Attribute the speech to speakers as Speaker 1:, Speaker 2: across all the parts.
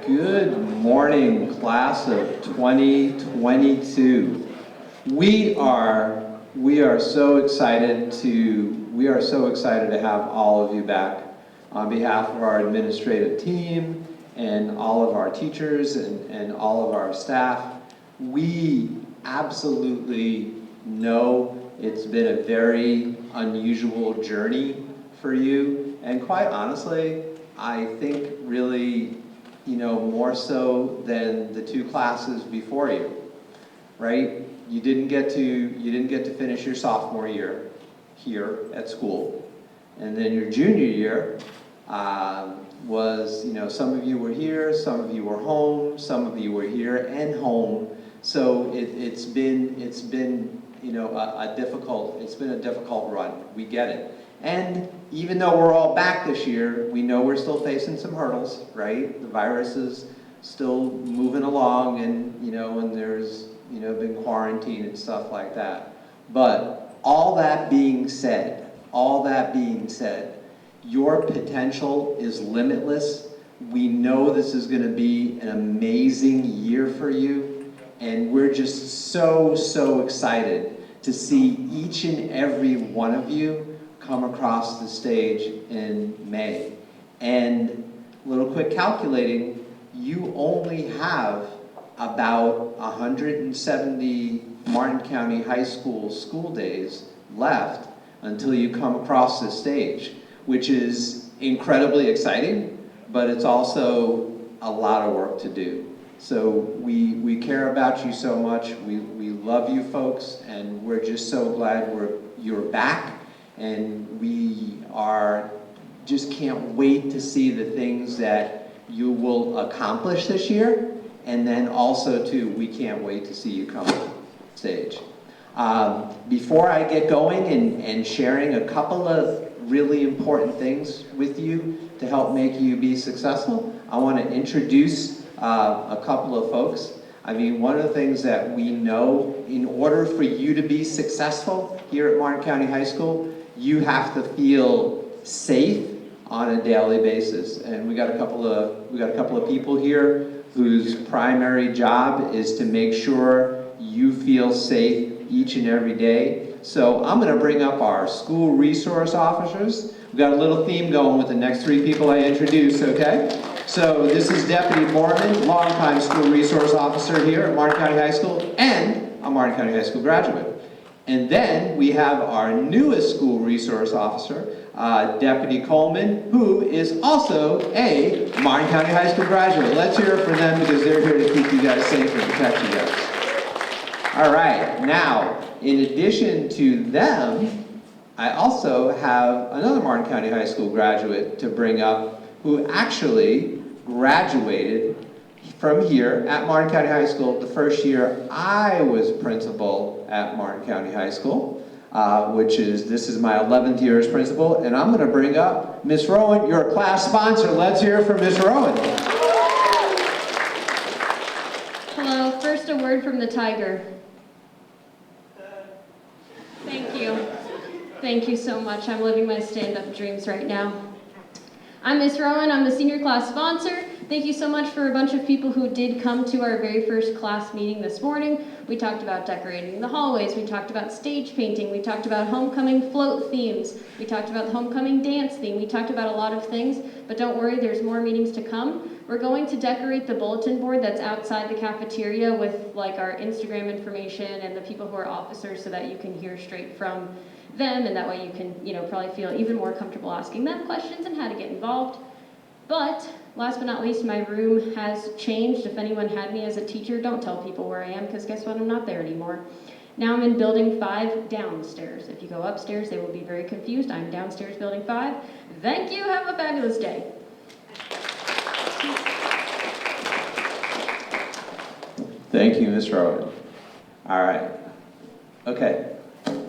Speaker 1: Good morning, class of 2022. We are so excited to have all of you back. On behalf of our administrative team and all of our teachers and all of our staff, we absolutely know it's been a very unusual journey for you, and quite honestly, I think really, more so than the two classes before you, right? You didn't get to finish your sophomore year here at school, and then your junior year was, some of you were here, some of you were home, some of you were here and home. So it's been a difficult run. We get it. And even though we're all back this year, we know we're still facing some hurdles, right? The virus is still moving along, and and there's been quarantine and stuff like that. But all that being said, your potential is limitless. We know this is going to be an amazing year for you, and we're just so excited to see each and every one of you come across the stage in May. And a little quick calculating, you only have about 170 Martin County High School school days left until you come across the stage, which is incredibly exciting, but it's also a lot of work to do. So we care about you so much. We love you folks, and we're just so glad you're back. And we just can't wait to see the things that you will accomplish this year. And then also too, we can't wait to see you come on stage. Before I get going and sharing a couple of really important things with you to help make you be successful, I want to introduce a couple of folks. I mean, one of the things that we know, in order for you to be successful here at Martin County High School, you have to feel safe on a daily basis. And we got a couple of people here whose primary job is to make sure you feel safe each and every day. So I'm going to bring up our school resource officers. We've got a little theme going with the next three people I introduce, okay? So this is Deputy Borman, longtime school resource officer here at Martin County High School, and a Martin County High School graduate. And then we have our newest school resource officer, Deputy Coleman, who is also a Martin County High School graduate. Let's hear it for them, because they're here to keep you guys safe and protect you guys. All right, now, in addition to them, I also have another Martin County High School graduate to bring up, who actually graduated from here at Martin County High School the first year I was principal at Martin County High School, this is my 11th year as principal, and I'm going to bring up Miss Rowan, your class sponsor. Let's hear it from Miss Rowan.
Speaker 2: Hello, first a word from the tiger. Thank you. Thank you so much. I'm living my stand-up dreams right now. I'm Miss Rowan, I'm the senior class sponsor. Thank you so much for a bunch of people who did come to our very first class meeting this morning. We talked about decorating the hallways, we talked about stage painting, we talked about homecoming float themes, we talked about the homecoming dance theme, we talked about a lot of things, but don't worry, there's more meetings to come. We're going to decorate the bulletin board that's outside the cafeteria with like our Instagram information and the people who are officers, so that you can hear straight from them, and that way you can, probably feel even more comfortable asking them questions and how to get involved. But last but not least, my room has changed. If anyone had me as a teacher, don't tell people where I am, because guess what? I'm not there anymore. Now I'm in building 5 downstairs. If you go upstairs, they will be very confused. I'm downstairs, building 5. Thank you. Have a fabulous day.
Speaker 1: Thank you, Ms. Rowan. All right. Okay.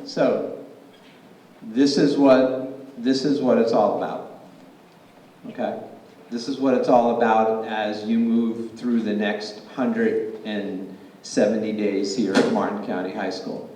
Speaker 1: So this is what it's all about. Okay? This is what it's all about as you move through the next 170 days here at Martin County High School.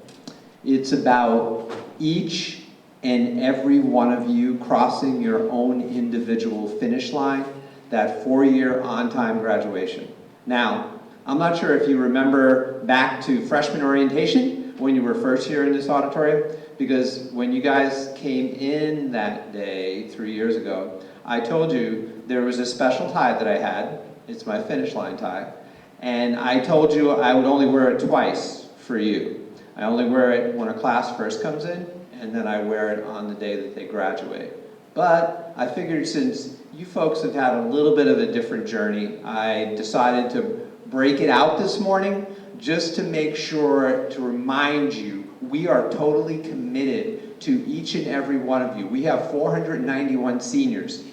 Speaker 1: It's about each and every one of you crossing your own individual finish line that 4-year on-time graduation. Now, I'm not sure if you remember back to freshman orientation when you were first here in this auditorium, because when you guys came in that day 3 years ago, I told you there was a special tie that I had. It's my finish line tie. And I told you I would only wear it twice for you. I only wear it when a class first comes in, and then I wear it on the day that they graduate. But I figured since you folks have had a little bit of a different journey, I decided to break it out this morning just to make sure to remind you we are totally committed to each and every one of you. We have 491 seniors.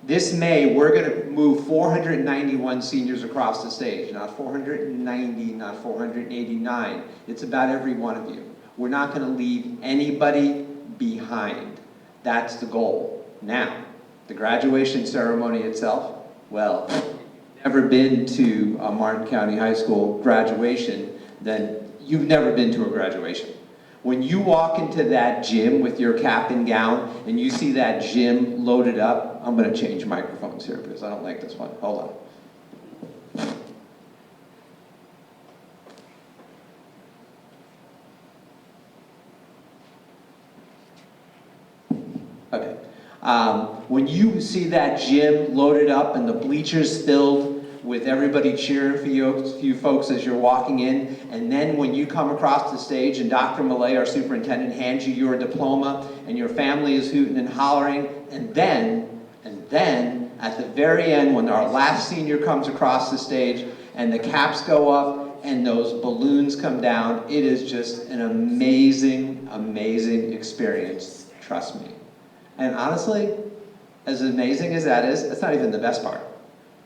Speaker 1: This May, we're going to move 491 seniors across the stage, not 490, not 489. It's about every one of you. We're not going to leave anybody behind. That's the goal. Now, the graduation ceremony itself, well, if you've never been to a Martin County High School graduation, then you've never been to a graduation. When you walk into that gym with your cap and gown and you see that gym loaded up, I'm going to change microphones here because I don't like this one. Hold on. Okay. When you see that gym loaded up and the bleachers filled with everybody cheering for you folks as you're walking in, and then when you come across the stage and Dr. Millay, our superintendent, hands you your diploma and your family is hooting and hollering, and then at the very end when our last senior comes across the stage and the caps go up and those balloons come down, it is just an amazing, amazing experience, trust me. And honestly, as amazing as that is, that's not even the best part.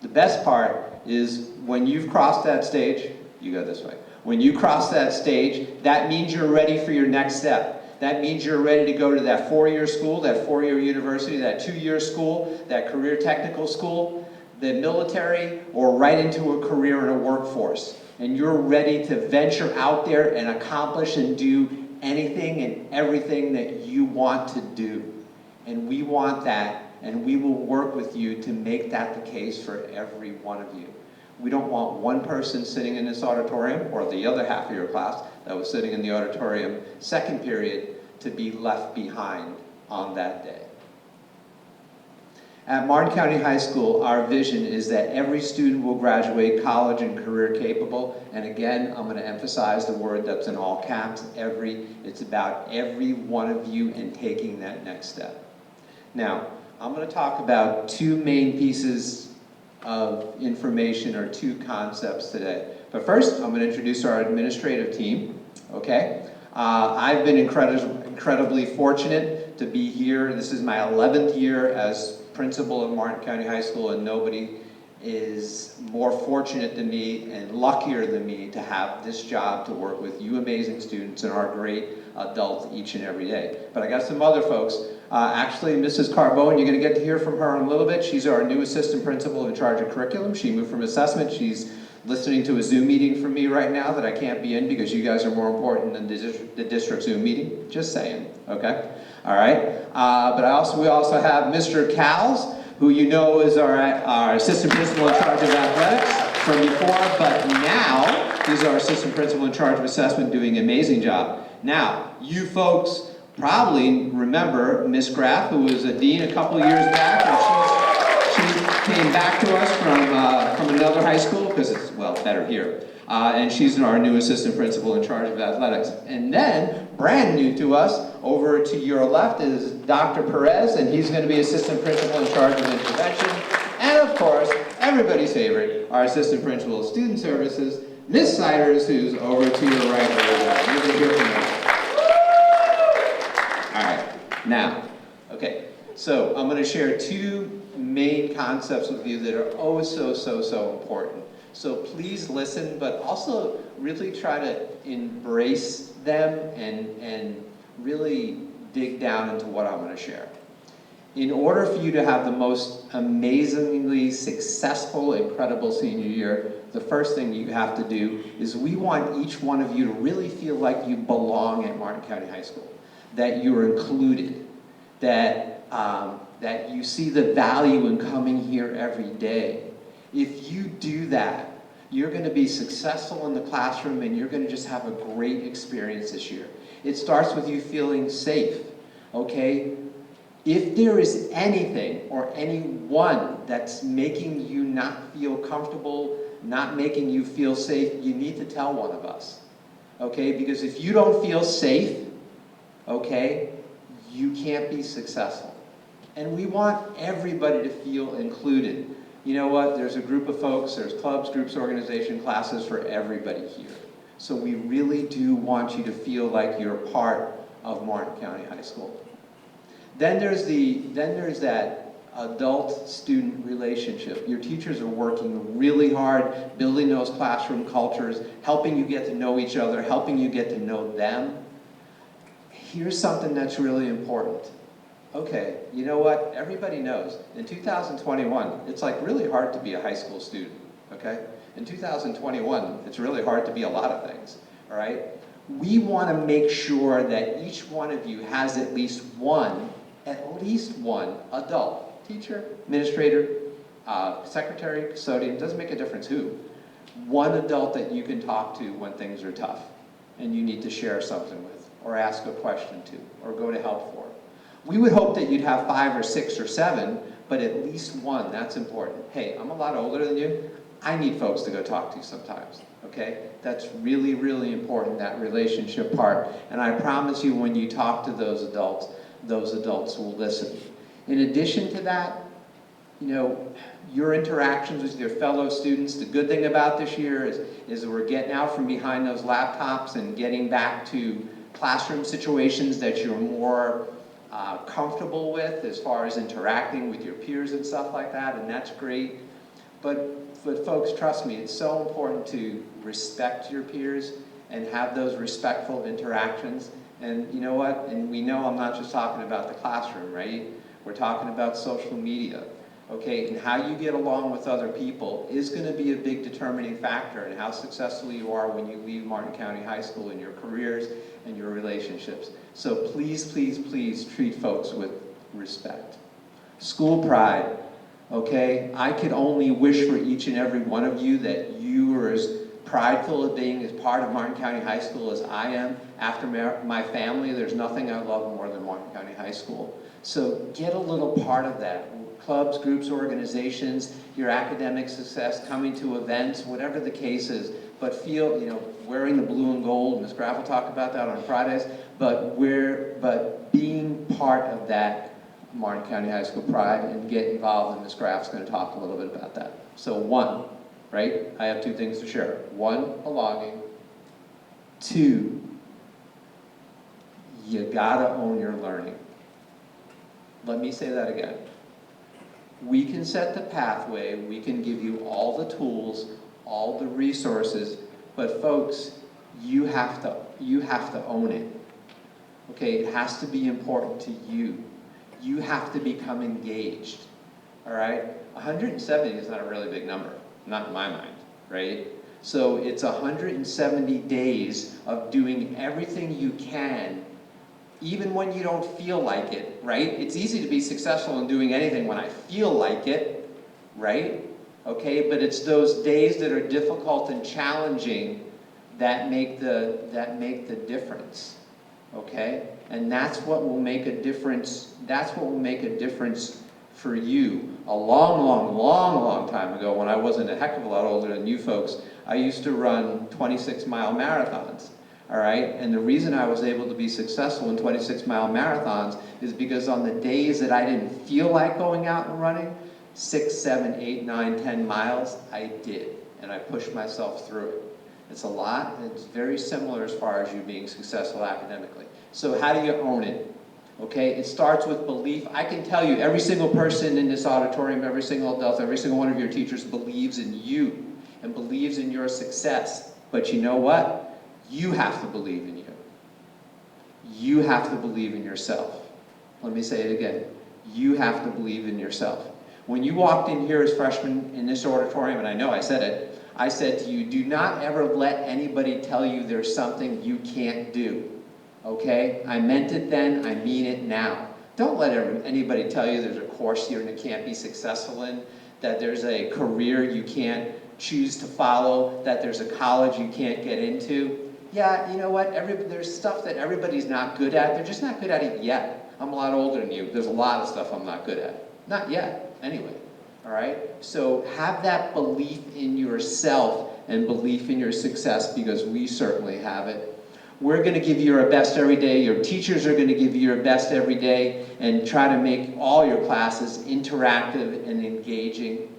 Speaker 1: The best part is when you've crossed that stage, you go this way. When you cross that stage, that means you're ready for your next step. That means you're ready to go to that 4-year school, that 4-year university, that 2-year school, that career technical school, the military, or right into a career in a workforce. And you're ready to venture out there and accomplish and do anything and everything that you want to do. And we want that. And we will work with you to make that the case for every one of you. We don't want one person sitting in this auditorium, or the other half of your class that was sitting in the auditorium second period, to be left behind on that day. At Martin County High School, our vision is that every student will graduate college and career capable. And again, I'm going to emphasize the word that's in all caps, every. It's about every one of you and taking that next step. Now, I'm going to talk about two main pieces of information or two concepts today. But first, I'm going to introduce our administrative team, okay? I've been incredibly fortunate to be here. This is my 11th year as principal of Martin County High School, and nobody is more fortunate than me and luckier than me to have this job to work with you amazing students and our great adults each and every day. But I got some other folks. Actually, Mrs. Carbone, you're going to get to hear from her in a little bit. She's our new assistant principal in charge of curriculum. She moved from assessment. She's listening to a Zoom meeting from me right now that I can't be in because you guys are more important than the district Zoom meeting. Just saying, okay? All right. But we also have Mr. Cowles, who you know is our assistant principal in charge of athletics from before, but now he's our assistant principal in charge of assessment, doing an amazing job. Now, you folks probably remember Miss Graff, who was a dean a couple years back, and she came back to us from another high school, because it's, well, better here. And she's our new assistant principal in charge of athletics. And then, brand new to us, over to your left is Dr. Perez, and he's going to be assistant principal in charge of intervention. And of course, everybody's favorite, our assistant principal of student services, Miss Siders, who's over to your right. You're going to hear from her. All right, now, okay, so I'm going to share two main concepts with you that are oh so important. So please listen, but also really try to embrace them and really dig down into what I'm going to share. In order for you to have the most amazingly successful, incredible senior year, the first thing you have to do is we want each one of you to really feel like you belong at Martin County High School, that you're included, that that you see the value in coming here every day. If you do that, you're going to be successful in the classroom and you're going to just have a great experience this year. It starts with you feeling safe, okay? If there is anything or anyone that's making you not feel comfortable, not making you feel safe, you need to tell one of us, okay? Because if you don't feel safe, okay, you can't be successful. And we want everybody to feel included. You know what? There's a group of folks, there's clubs, groups, organization, classes for everybody here. So we really do want you to feel like you're part of Martin County High School. Then there's that adult-student relationship. Your teachers are working really hard, building those classroom cultures, helping you get to know each other, helping you get to know them. Here's something that's really important. Okay, you know what? Everybody knows. In 2021, it's like really hard to be a high school student, okay? In 2021, it's really hard to be a lot of things, all right? We want to make sure that each one of you has at least one adult, teacher, administrator, secretary, custodian, doesn't make a difference who, one adult that you can talk to when things are tough and you need to share something with, or ask a question to, or go to help for. We would hope that you'd have 5 or 6 or 7, but at least one, that's important. Hey, I'm a lot older than you. I need folks to go talk to sometimes, okay? That's really, really important, that relationship part. And I promise you, when you talk to those adults will listen. In addition to that, you know, your interactions with your fellow students, the good thing about this year is we're getting out from behind those laptops and getting back to classroom situations that you're more comfortable with as far as interacting with your peers and stuff like that, and that's great. But folks, trust me, it's so important to respect your peers and have those respectful interactions. And you know what? And we know I'm not just talking about the classroom, right? We're talking about social media, okay? And how you get along with other people is going to be a big determining factor in how successful you are when you leave Martin County High School in your careers and your relationships. So please, please, please treat folks with respect. School pride, okay? I could only wish for each and every one of you that you are as prideful of being as part of Martin County High School as I am. After my family, there's nothing I love more than Martin County High School. So get a little part of that. Clubs, groups, organizations, your academic success, coming to events, whatever the case is, but feel, you know, wearing the blue and gold, Ms. Graff will talk about that on Fridays, but being part of that Martin County High School pride and get involved, and Ms. Graff's going to talk a little bit about that. So 1, right? I have 2 things to share. 1, belonging. 2, you gotta own your learning. Let me say that again. We can set the pathway, we can give you all the tools, all the resources, but folks, you have to own it. Okay, it has to be important to you. You have to become engaged. All right? 170 is not a really big number, not in my mind, right? So it's 170 days of doing everything you can, even when you don't feel like it, right? It's easy to be successful in doing anything when I feel like it, right? Okay, but it's those days that are difficult and challenging that make the difference, okay? And that's what will make a difference. That's what will make a difference for you. A long time ago, when I wasn't a heck of a lot older than you folks, I used to run 26-mile marathons. All right, and the reason I was able to be successful in 26-mile marathons is because on the days that I didn't feel like going out and running, 6, 7, 8, 9, 10 miles, I did, and I pushed myself through it. It's a lot, and it's very similar as far as you being successful academically. So how do you own it? Okay, it starts with belief. I can tell you, every single person in this auditorium, every single adult, every single one of your teachers believes in you and believes in your success. But you know what? You have to believe in you. You have to believe in yourself. Let me say it again. You have to believe in yourself. When you walked in here as freshmen in this auditorium, and I know I said it, I said to you, do not ever let anybody tell you there's something you can't do. Okay? I meant it then, I mean it now. Don't let anybody tell you there's a course you can't be successful in, that there's a career you can't choose to follow, that there's a college you can't get into. Yeah, you know what? There's stuff that everybody's not good at. They're just not good at it yet. I'm a lot older than you. There's a lot of stuff I'm not good at. Not yet, anyway. All right? So have that belief in yourself and belief in your success, because we certainly have it. We're going to give you our best every day. Your teachers are going to give you your best every day, and try to make all your classes interactive and engaging.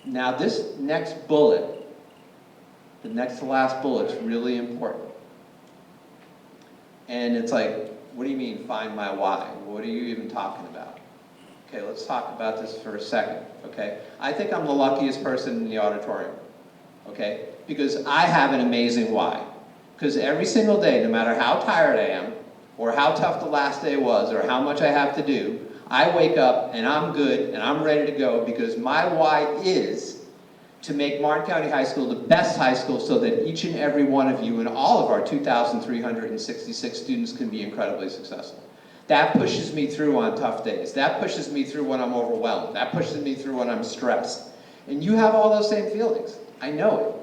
Speaker 1: Now this next bullet, the next to last bullet, is really important. And it's like, what do you mean find my why? What are you even talking about? Okay, let's talk about this for a second, okay? I think I'm the luckiest person in the auditorium, okay? Because I have an amazing why. Because every single day, no matter how tired I am, or how tough the last day was, or how much I have to do, I wake up and I'm good and I'm ready to go, because my why is to make Martin County High School the best high school, so that each and every one of you and all of our 2,366 students can be incredibly successful. That pushes me through on tough days. That pushes me through when I'm overwhelmed. That pushes me through when I'm stressed. And you have all those same feelings. I know it.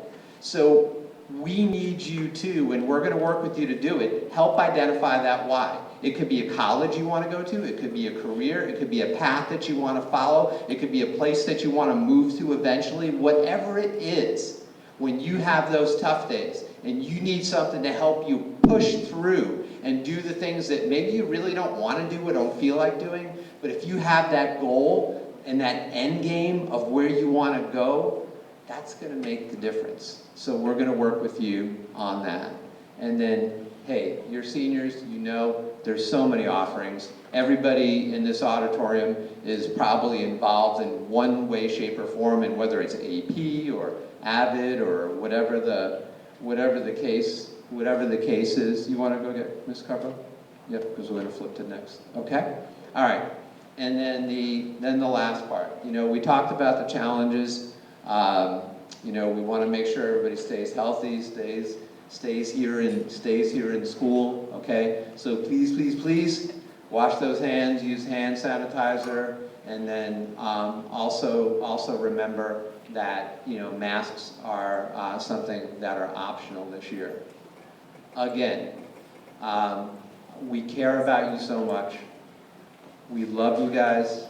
Speaker 1: So we need you to, and we're going to work with you to do it, help identify that why. It could be a college you want to go to, it could be a career, it could be a path that you want to follow, it could be a place that you want to move to eventually. Whatever it is, when you have those tough days and you need something to help you push through and do the things that maybe you really don't want to do or don't feel like doing, but if you have that goal and that end game of where you want to go, that's going to make the difference. So we're going to work with you on that. And then, hey, you're seniors, you know, there's so many offerings. Everybody in this auditorium is probably involved in one way, shape, or form, and whether it's AP or AVID or whatever the case is. You want to go get Ms. Carbo? Yep, because we're going to flip to next. Okay? All right. And then the last part. You know, we talked about the challenges. You know, we want to make sure everybody stays healthy, stays here in school, okay? So please wash those hands, use hand sanitizer, and then also remember that, you know, masks are something that are optional this year. Again, we care about you so much. We love you guys.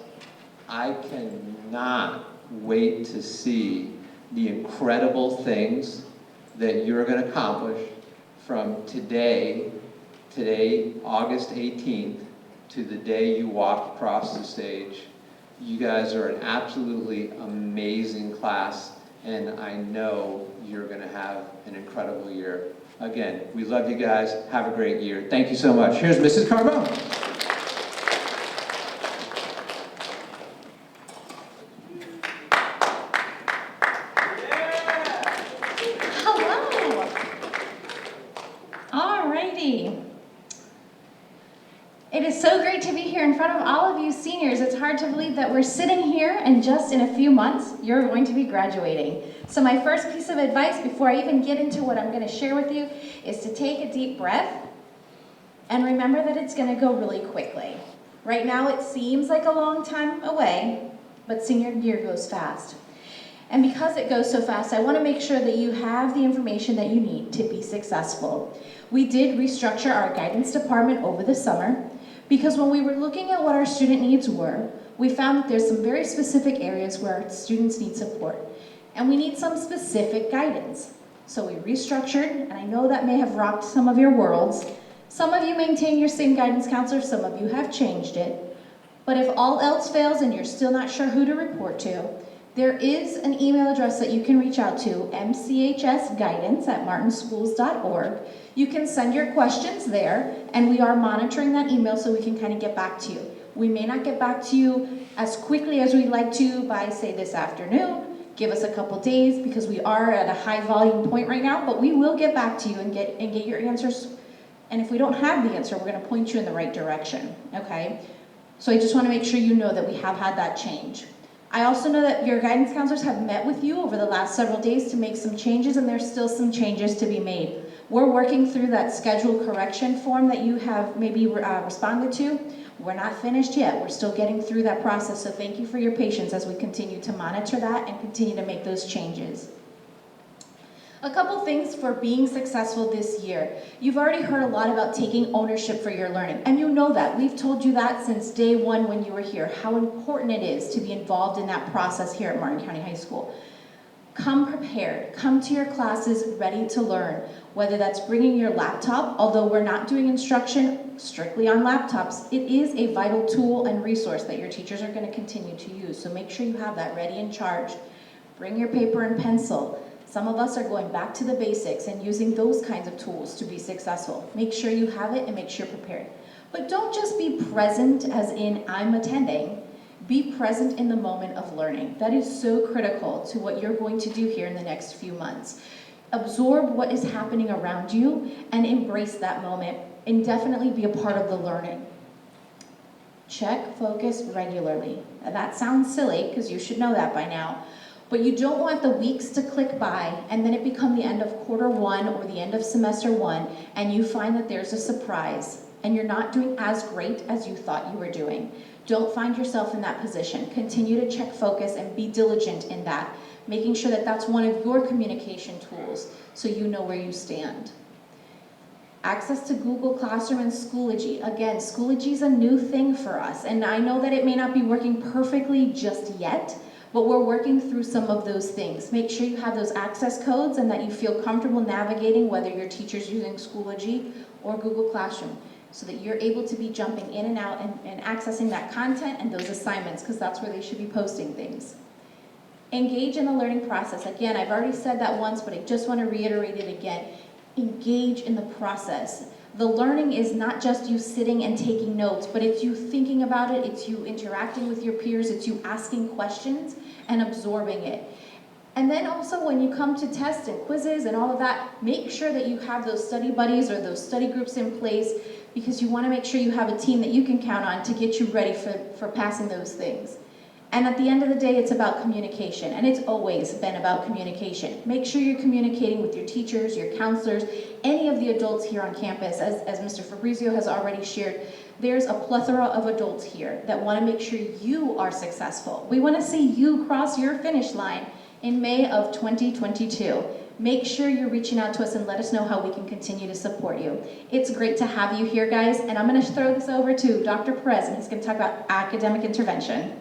Speaker 1: I cannot wait to see the incredible things that you're going to accomplish from today, August 18th, to the day you walk across the stage. You guys are an absolutely amazing class, and I know you're going to have an incredible year. Again, we love you guys. Have a great year. Thank you so much. Here's Mrs. Carbone.
Speaker 3: It is so great to be here in front of all of you seniors. It's hard to believe that we're sitting here and just in a few months, you're going to be graduating. So my first piece of advice before I even get into what I'm going to share with you is to take a deep breath and remember that it's going to go really quickly. Right now it seems like a long time away, but senior year goes fast. And because it goes so fast, I want to make sure that you have the information that you need to be successful. We did restructure our guidance department over the summer, because when we were looking at what our student needs were, we found that there's some very specific areas where our students need support, and we need some specific guidance. So we restructured, and I know that may have rocked some of your worlds. Some of you maintain your same guidance counselor, some of you have changed it. But if all else fails and you're still not sure who to report to, there is an email address that you can reach out to, mchsguidance@martinschools.org. You can send your questions there, and we are monitoring that email so we can kind of get back to you. We may not get back to you as quickly as we'd like to by, say, this afternoon. Give us a couple days, because we are at a high volume point right now, but we will get back to you and get your answers. And if we don't have the answer, we're going to point you in the right direction, okay? So I just want to make sure you know that we have had that change. I also know that your guidance counselors have met with you over the last several days to make some changes, and there's still some changes to be made. We're working through that schedule correction form that you have maybe responded to. We're not finished yet. We're still getting through that process, so thank you for your patience as we continue to monitor that and continue to make those changes. A couple things for being successful this year. You've already heard a lot about taking ownership for your learning, and you know that. We've told you that since day one when you were here, how important it is to be involved in that process here at Martin County High School. Come prepared. Come to your classes ready to learn, whether that's bringing your laptop, although we're not doing instruction strictly on laptops. It is a vital tool and resource that your teachers are going to continue to use, so make sure you have that ready and charged. Bring your paper and pencil. Some of us are going back to the basics and using those kinds of tools to be successful. Make sure you have it and make sure you're prepared. But don't just be present as in I'm attending. Be present in the moment of learning. That is so critical to what you're going to do here in the next few months. Absorb what is happening around you and embrace that moment and definitely be a part of the learning. Check focus regularly. Now, that sounds silly because you should know that by now. But you don't want the weeks to click by and then it become the end of quarter one or the end of semester one and you find that there's a surprise and you're not doing as great as you thought you were doing. Don't find yourself in that position. Continue to check focus and be diligent in that, making sure that that's one of your communication tools so you know where you stand. Access to Google Classroom and Schoology. Again, Schoology is a new thing for us, and I know that it may not be working perfectly just yet, but we're working through some of those things. Make sure you have those access codes and that you feel comfortable navigating whether your teacher's using Schoology or Google Classroom, so that you're able to be jumping in and out and accessing that content and those assignments, because that's where they should be posting things. Engage in the learning process. Again, I've already said that once, but I just want to reiterate it again. Engage in the process. The learning is not just you sitting and taking notes, but it's you thinking about it, it's you interacting with your peers, it's you asking questions and absorbing it. And then also when you come to tests and quizzes and all of that, make sure that you have those study buddies or those study groups in place, because you want to make sure you have a team that you can count on to get you ready for passing those things. And at the end of the day, it's about communication, and it's always been about communication. Make sure you're communicating with your teachers, your counselors, any of the adults here on campus. As Mr. Fabrizio has already shared, there's a plethora of adults here that want to make sure you are successful. We want to see you cross your finish line in May of 2022. Make sure you're reaching out to us and let us know how we can continue to support you. It's great to have you here, guys, and I'm going to throw this over to Dr. Perez, and he's going to talk about academic intervention.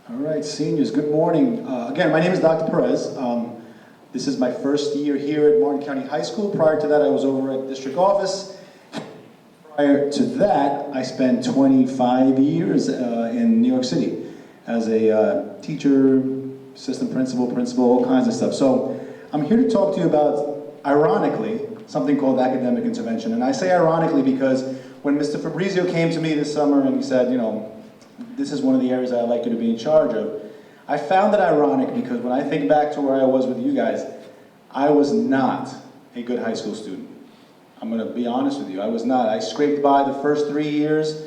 Speaker 4: All right, seniors, good morning. Again, my name is Dr. Perez. This is my first year here at Martin County High School. Prior to that, I was over at district office. Prior to that, I spent 25 years in New York City as a teacher, assistant principal, all kinds of stuff. So I'm here to talk to you about, ironically, something called academic intervention. And I say ironically because when Mr. Fabrizio came to me this summer and he said, you know, this is one of the areas I'd like you to be in charge of, I found it ironic because when I think back to where I was with you guys, I was not a good high school student. I'm going to be honest with you, I was not. I scraped by the first 3 years,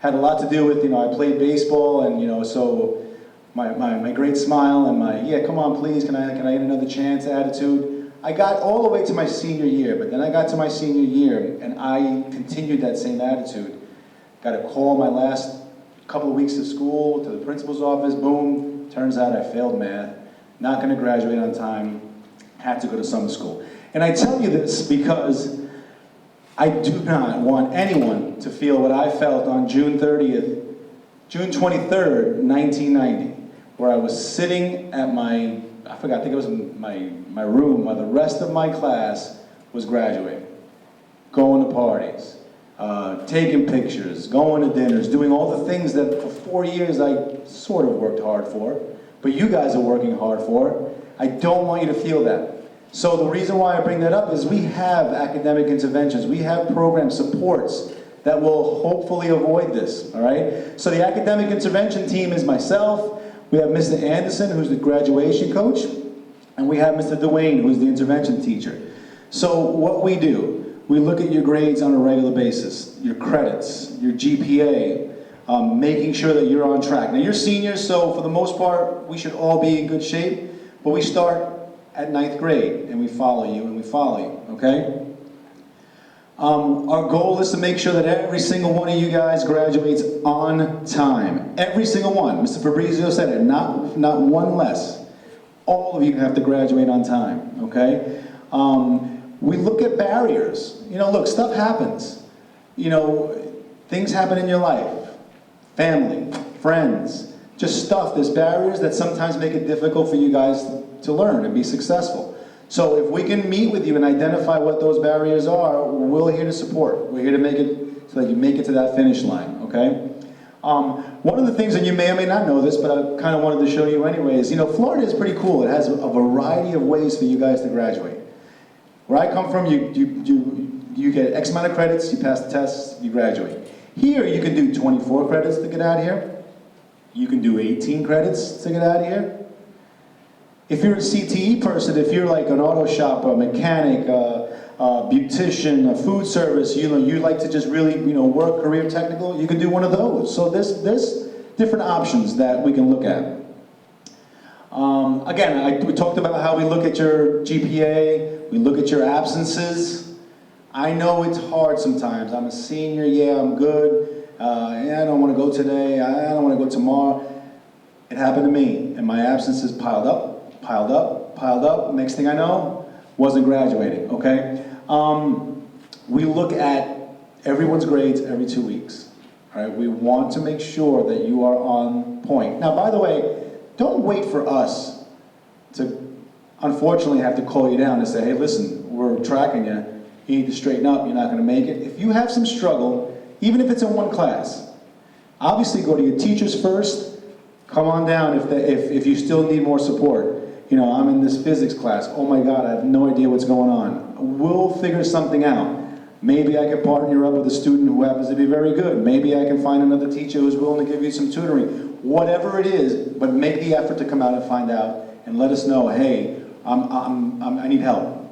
Speaker 4: had a lot to do with, you know, I played baseball and, you know, so my great smile and my, yeah, come on please, can I get another chance attitude. I got all the way to my senior year, but then I got to my senior year and I continued that same attitude. Got a call my last couple of weeks of school to the principal's office, boom, turns out I failed math, not going to graduate on time, had to go to summer school. And I tell you this because I do not want anyone to feel what I felt on June 23rd, 1990, where I was sitting at my, I think it was in my room while the rest of my class was graduating, going to parties, taking pictures, going to dinners, doing all the things that for 4 years I sort of worked hard for, but you guys are working hard for. I don't want you to feel that. So the reason why I bring that up is we have academic interventions, we have program supports that will hopefully avoid this, all right? So the academic intervention team is myself, we have Mr. Anderson, who's the graduation coach, and we have Mr. Dwayne, who's the intervention teacher. So what we do, we look at your grades on a regular basis, your credits, your GPA, making sure that you're on track. Now, you're seniors, so for the most part, we should all be in good shape, but we start at 9th grade, and we follow you, and we follow you, okay? Our goal is to make sure that every single one of you guys graduates on time. Every single one. Mr. Fabrizio said it, not one less. All of you have to graduate on time, okay? We look at barriers. You know, look, stuff happens. You know, things happen in your life. Family, friends, just stuff. There's barriers that sometimes make it difficult for you guys to learn and be successful. So if we can meet with you and identify what those barriers are, we're here to support. We're here to make it so that you make it to that finish line, okay? One of the things, and you may or may not know this, but I kind of wanted to show you anyways, you know, Florida is pretty cool. It has a variety of ways for you guys to graduate. Where I come from, you get X amount of credits, you pass the tests, you graduate. Here, you can do 24 credits to get out of here. You can do 18 credits to get out of here. If you're a CTE person, if you're like an auto shop, a mechanic, a beautician, a food service, you like to just really, work career technical, you can do one of those. So there's different options that we can look at. Again, we talked about how we look at your GPA, we look at your absences. I know it's hard sometimes. I'm a senior, yeah, I'm good. Yeah, I don't want to go today, I don't want to go tomorrow. It happened to me, and my absences piled up. Next thing I know, wasn't graduating, okay? We look at everyone's grades every 2 weeks, all right? We want to make sure that you are on point. Now, by the way, don't wait for us to, unfortunately, have to call you down and say, hey, listen, we're tracking you. You need to straighten up. You're not going to make it. If you have some struggle, even if it's in one class, obviously go to your teachers first. Come on down if you still need more support. I'm in this physics class. Oh my God, I have no idea what's going on. We'll figure something out. Maybe I can partner you up with a student who happens to be very good. Maybe I can find another teacher who's willing to give you some tutoring. Whatever it is, but make the effort to come out and find out and let us know, hey, I need help,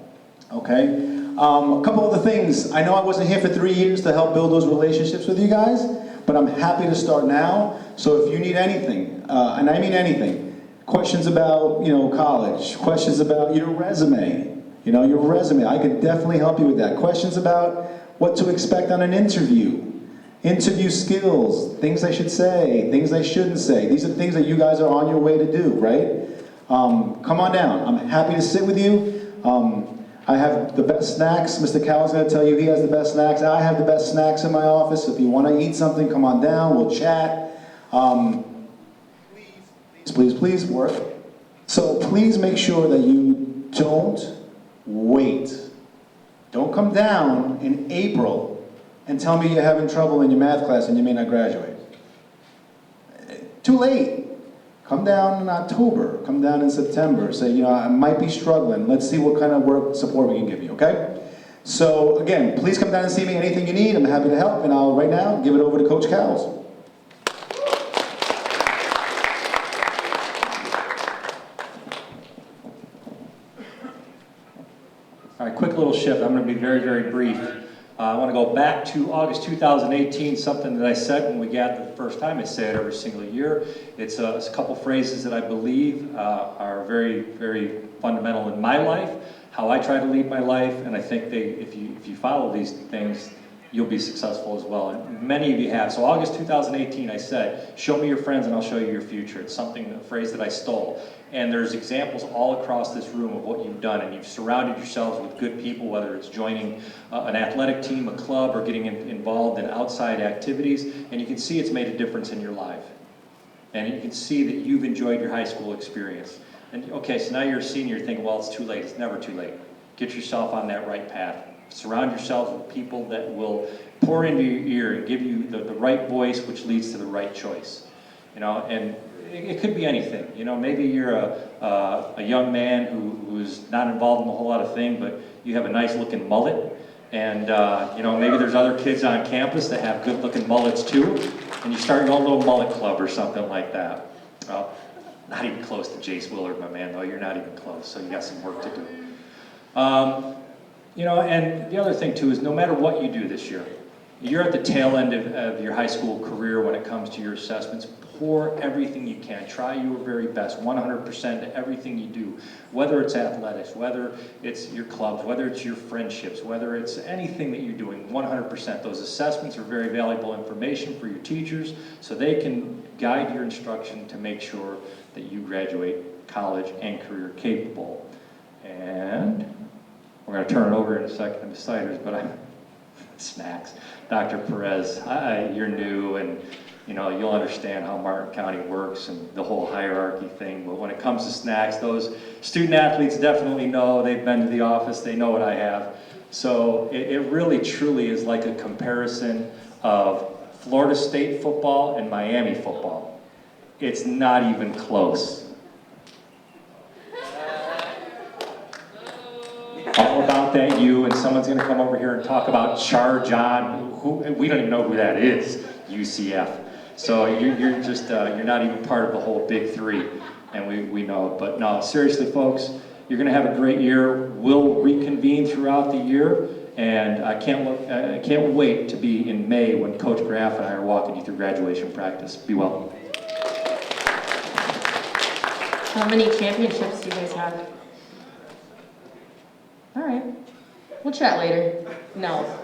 Speaker 4: okay? A couple other things. I know I wasn't here for 3 years to help build those relationships with you guys, but I'm happy to start now. So if you need anything, and I mean anything, questions about, college, questions about your resume, your resume, I could definitely help you with that. Questions about what to expect on an interview skills, things I should say, things I shouldn't say. These are the things that you guys are on your way to do, right? Come on down. I'm happy to sit with you. I have the best snacks. Mr. Cowell's going to tell you he has the best snacks. I have the best snacks in my office. If you want to eat something, come on down. We'll chat. Please work. So please make sure that you don't wait. Don't come down in April and tell me you're having trouble in your math class and you may not graduate. Too late. Come down in October. Come down in September. Say, I might be struggling. Let's see what kind of work support we can give you, okay? So again, please come down and see me. Anything you need, I'm happy to help. And I'll right now give it over to Coach Cowles.
Speaker 5: All right, quick little shift. I'm going to be very, very brief. I want to go back to August 2018, something that I said when we gathered the first time. I say it every single year. It's a couple phrases that I believe are very, very fundamental in my life, how I try to lead my life, and I think if you follow these things, you'll be successful as well. And many of you have. So August 2018, I said, show me your friends and I'll show you your future. It's a phrase that I stole. And there's examples all across this room of what you've done, and you've surrounded yourselves with good people, whether it's joining an athletic team, a club, or getting involved in outside activities, and you can see it's made a difference in your life. And you can see that you've enjoyed your high school experience. And okay, so now you're a senior, you're thinking, well, it's too late. It's never too late. Get yourself on that right path. Surround yourselves with people that will pour into your ear and give you the right voice, which leads to the right choice. And it could be anything. Maybe you're a young man who's not involved in a whole lot of things, but you have a nice looking mullet. And maybe there's other kids on campus that have good looking mullets too. And you start your own little mullet club or something like that. Well, not even close to Jace Willard, my man, though. You're not even close, so you got some work to do. You know, and the other thing too is no matter what you do this year, you're at the tail end of your high school career when it comes to your assessments. Pour everything you can. Try your very best, 100% to everything you do. Whether it's athletics, whether it's your clubs, whether it's your friendships, whether it's anything that you're doing, 100%. Those assessments are very valuable information for your teachers so they can guide your instruction to make sure that you graduate college and career capable. And we're going to turn it over in a second to ciders, but snacks. Dr. Perez, you're new and you'll understand how Martin County works and the whole hierarchy thing, but when it comes to snacks, those student athletes definitely know. They've been to the office, they know what I have. So it really truly is like a comparison of Florida State football and Miami football. It's not even close. All about that U, and someone's going to come over here and talk about Char John, who we don't even know who that is, UCF. So you're just, you're not even part of the whole big three, and we know it. But no, seriously folks, you're going to have a great year. We'll reconvene throughout the year, and I can't wait to be in May when Coach Graff and I are walking you through graduation practice. Be well.
Speaker 6: How many championships do you guys have? All right. We'll chat later. No.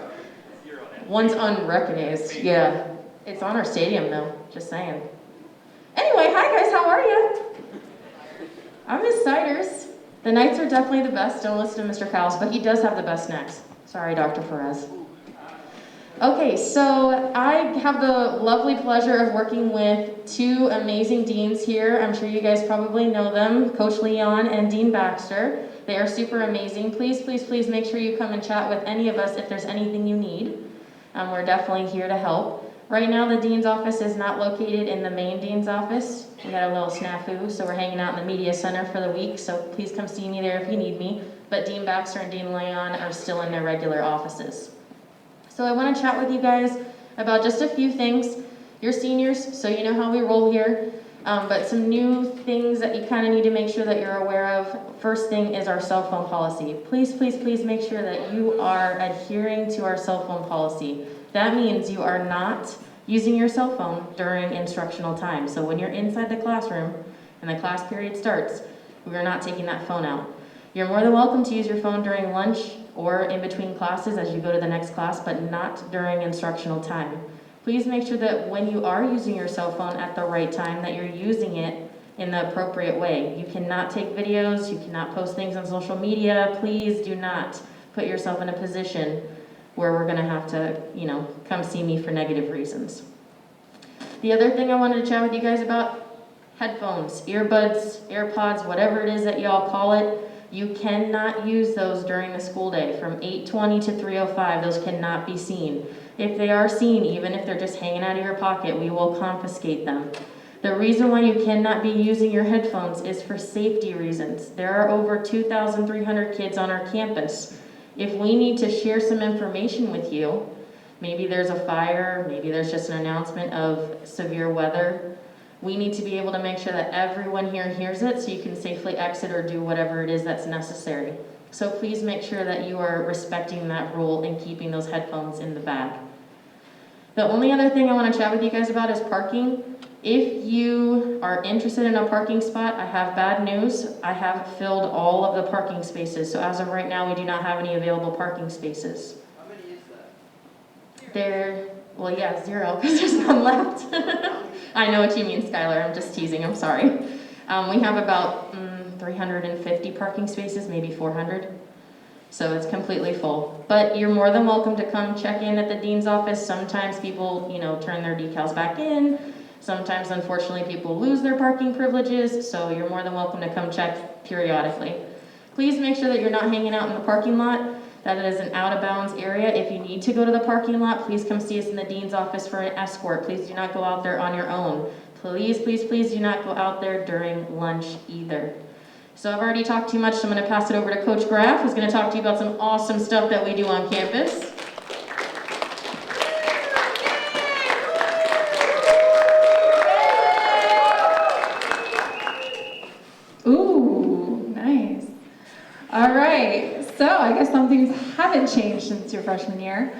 Speaker 6: One's unrecognized. Yeah. It's on our stadium, though. Just saying. Anyway, hi guys. How are you? I'm Miss Siders. The Knights are definitely the best. Don't listen to Mr. Cowles, but he does have the best snacks. Sorry, Dr. Perez. Okay, so I have the lovely pleasure of working with two amazing deans here. I'm sure you guys probably know them, Coach Leon and Dean Baxter. They are super amazing. Please, please, please make sure you come and chat with any of us if there's anything you need. We're definitely here to help. Right now, the dean's office is not located in the main dean's office. We had a little snafu, so we're hanging out in the media center for the week, so please come see me there if you need me. But Dean Baxter and Dean Leon are still in their regular offices. So I want to chat with you guys about just a few things. You're seniors, so you know how we roll here. But some new things that you kind of need to make sure that you're aware of. First thing is our cell phone policy. Please, please, please make sure that you are adhering to our cell phone policy. That means you are not using your cell phone during instructional time. So when you're inside the classroom and the class period starts, we are not taking that phone out. You're more than welcome to use your phone during lunch or in between classes as you go to the next class, but not during instructional time. Please make sure that when you are using your cell phone at the right time, that you're using it in the appropriate way. You cannot take videos, you cannot post things on social media. Please do not put yourself in a position where we're gonna have to, come see me for negative reasons. The other thing I wanted to chat with you guys about, headphones, earbuds, AirPods, whatever it is that y'all call it. You cannot use those during the school day from 8:20 to 3:05. Those cannot be seen. If they are seen, even if they're just hanging out of your pocket, we will confiscate them. The reason why you cannot be using your headphones is for safety reasons. There are over 2,300 kids on our campus. If we need to share some information with you, maybe there's a fire, maybe there's just an announcement of severe weather, we need to be able to make sure that everyone here hears it so you can safely exit or do whatever it is that's necessary. So please make sure that you are respecting that rule and keeping those headphones in the bag. The only other thing I want to chat with you guys about is parking. If you are interested in a parking spot, I have bad news. I have filled all of the parking spaces. So as of right now, we do not have any available parking spaces.
Speaker 7: How many is that?
Speaker 6: Well, yeah, 0, because there's none left. I know what you mean, Skylar. I'm just teasing. I'm sorry. We have about 350 parking spaces, maybe 400. So it's completely full. But you're more than welcome to come check in at the dean's office. Sometimes people, turn their decals back in. Sometimes, unfortunately, people lose their parking privileges. So you're more than welcome to come check periodically. Please make sure that you're not hanging out in the parking lot. That is an out-of-bounds area. If you need to go to the parking lot, please come see us in the dean's office for an escort. Please do not go out there on your own. Please, please, please do not go out there during lunch either. So I've already talked too much, so I'm going to pass it over to Coach Graff, who's going to talk to you about some awesome stuff that we do on campus.
Speaker 3: Ooh, nice. All right,
Speaker 8: So I guess some things haven't changed since your freshman year.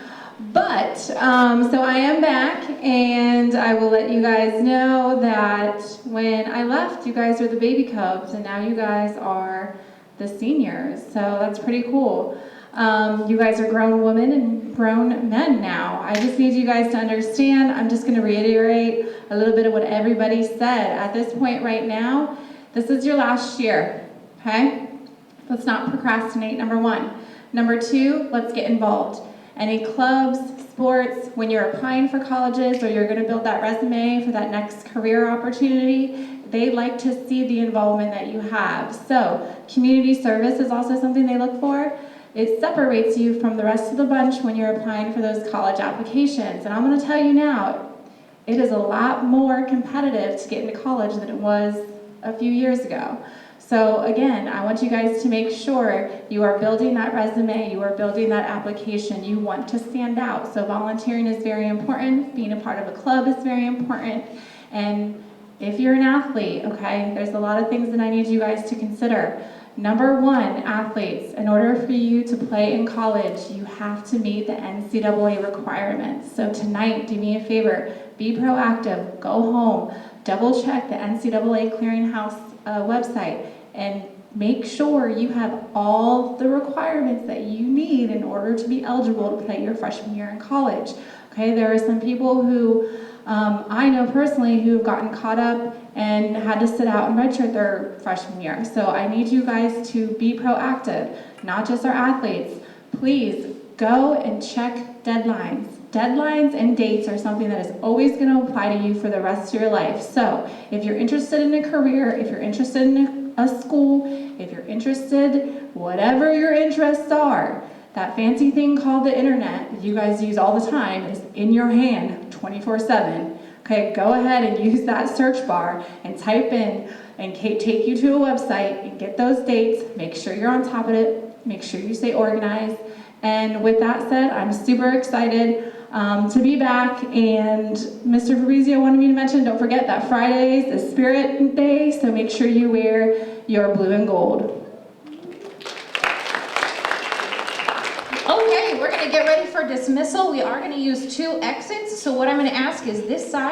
Speaker 8: But, so I am back, and I will let you guys know that when I left, you guys were the baby cubs, and now you guys are the seniors. So that's pretty cool. You guys are grown women and grown men now. I just need you guys to understand, I'm just gonna reiterate a little bit of what everybody said. At this point right now, this is your last year, okay? Let's not procrastinate, number one. Number two, let's get involved. Any clubs, sports, when you're applying for colleges or you're gonna build that resume for that next career opportunity, they like to see the involvement that you have. So, community service is also something they look for. It separates you from the rest of the bunch when you're applying for those college applications. And I'm gonna tell you now, it is a lot more competitive to get into college than it was a few years ago. So again, I want you guys to make sure you are building that resume, you are building that application, you want to stand out. So volunteering is very important, being a part of a club is very important, and if you're an athlete, okay, there's a lot of things that I need you guys to consider. Number one, athletes, in order for you to play in college, you have to meet the NCAA requirements. So tonight, do me a favor, be proactive, go home, double check the NCAA clearinghouse website, and make sure you have all the requirements that you need in order to be eligible to play your freshman year in college. Okay, there are some people who I know personally who have gotten caught up and had to sit out and redshirt their freshman year. So I need you guys to be proactive, not just our athletes. Please go and check deadlines. Deadlines and dates are something that is always going to apply to you for the rest of your life. So if you're interested in a career, if you're interested in a school, if you're interested, whatever your interests are, that fancy thing called the internet that you guys use all the time is in your hand 24/7. Okay, go ahead and use that search bar and type in and take you to a website and get those dates. Make sure you're on top of it. Make sure you stay organized. And with that said, I'm super excited to be back. And Mr. Fabrizio wanted me to mention, don't forget that Friday is the Spirit Day, so make sure you wear your blue and gold.
Speaker 3: Okay, we're gonna get ready for dismissal. We are gonna use 2 exits, so what I'm gonna ask is this side.